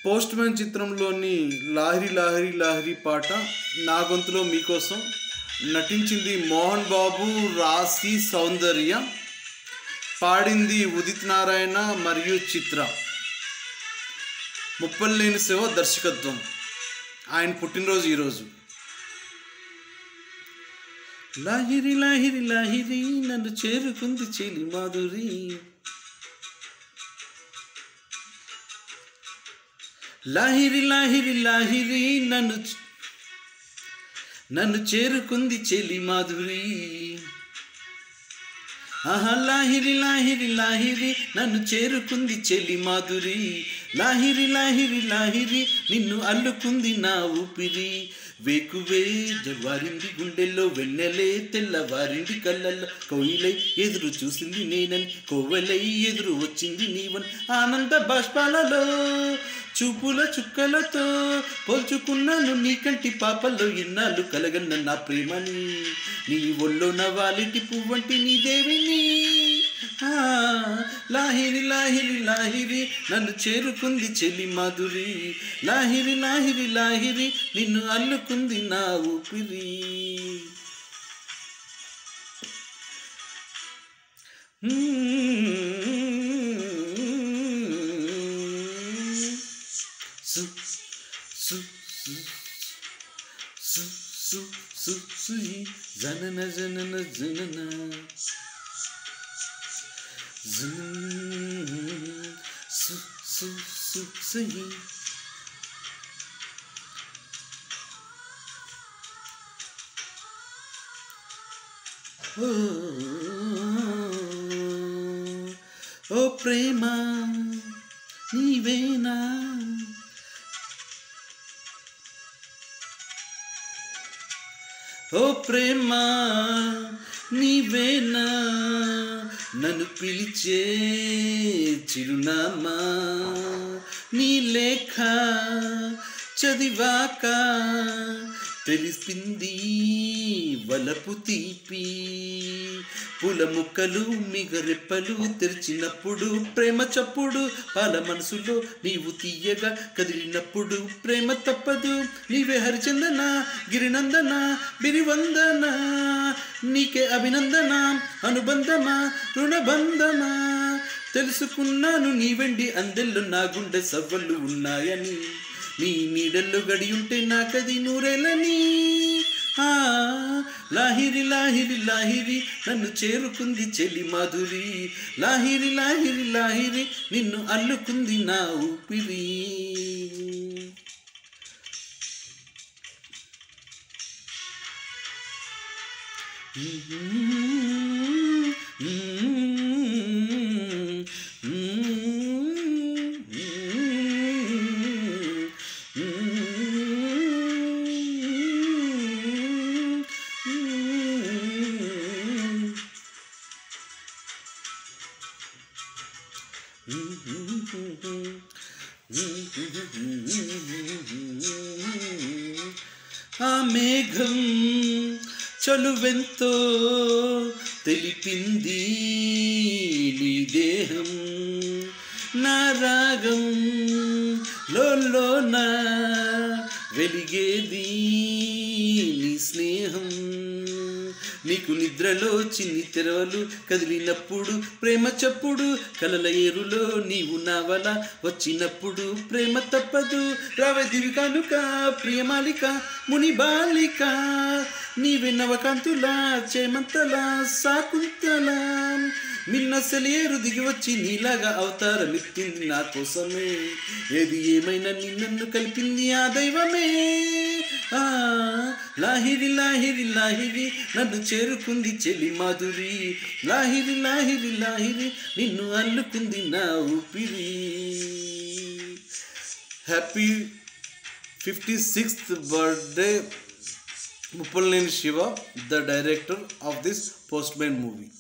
Post man చిత్రంలోని లాహిరి లాహిరి లాహిరి పాట నా గొంతులో మీకోసం నటించింది మోహన్ బాబు, రాశి, సౌందర్య, పాడింది ఉదిత్ నారాయణ మరియు చిత్ర. ముప్పలేని శివ దర్శకత్వం. ఆయన పుట్టినరోజు ఈరోజు. లాహిరి లాహిరి లాహిరి నన్ను చేరుకుంది చెలి మాధురి, లాహిరి లాహిరి లాహిరి నన్ను చేరుకుంది చెలి మాధురి. ఆహా లాహిరి లాహిరి లాహిరి నన్ను చేరుకుంది చెలి మాధురి, లాహిరి లాహిరి లాహిరి నిన్ను అల్లుకుంది నా ఊపిరి. వేకువే జవారింది గుండెల్లో వెన్నెలే తెల్లవారింది కళ్ళల్లో, కోయిలై ఎదురు చూసింది నేనని కోవెలై ఎదురు వచ్చింది నీవన్. ఆనంద బాష్పాలలో చూపుల చుక్కలతో పోల్చుకున్నాను నీ కంటి పాపల్లో, ఇన్నాళ్ళు కలగన్న నా ప్రేమని నీ ఒళ్ళో నవాలిటి పువ్వంటి నీ దేవిని. లాహిరి లాహిరి లాహిరి నన్ను చేరుకుంది చెలి మాధురి, లాహిరి లాహిరి లాహిరి నిన్ను అల్లుకుంది నా ఊపిరి. సు సు సు సు సు సు జనన జనన జనన సు సు సు సు. ఓ ప్రేమ నీవేనా, ఓ ప్రేమ నీవేనా నన్ను పిలిచే చిరునామా. నీ లేఖ చదివాక తెలిసింది వలపు తీపి, పూల ముక్కలు మిగరెప్పలు తెరిచినప్పుడు ప్రేమ చప్పుడు, పాల మనసులో నీవు తీయగా కదిలినప్పుడు ప్రేమ తప్పదు. నీవే హరిచందన గిరినందన బిరివందన, నీకే అభినందన అనుబంధమా రుణబంధమా. తెలుసుకున్నాను నీ వెండి అందెల్లో నా గుండె సవ్వళ్ళు ఉన్నాయని, నీ నీడల్లో గడియుంటే నాకది నూరేలని. లాహిరి లాహిరి లాహిరి నన్ను చేరుకుంది చెలి మాధురి, లాహిరి లాహిరి లాహిరి నిన్ను అల్లుకుంది నా ఊపిరి. ఆ మేఘం చలువెంతో తెలిపింది నీ దేహం, నా రాగం లోన వెలిగేది నీ స్నేహం. నీకు నిద్రలో చిన్ని తెరవలు కదిలినప్పుడు ప్రేమ చప్పుడు, కలల ఏరులో నీవు నావల వచ్చినప్పుడు ప్రేమ తప్పదు. రావే దివి కానుక ప్రియమాలిక ముని బాలిక, నీవే నవకాంతులా చేమంతలా సాకుంతలా. మిన్న సెలియేరు దిగి వచ్చి నీలాగా అవతారమెత్తింది నా కోసమే, ఏది ఏమైనా నిన్ను కలిపింది ఆ దైవమే. లాహిరి లాహిరి లాహిరి నన్ను చేరుకుంది చెలి మాధురి, లాహిరి లాహిరి లాహిరి నిన్ను అల్లుకుంది నా ఊపిరి. Happy 56th birthday Muppalaneni Shiva, the director of this Postman movie.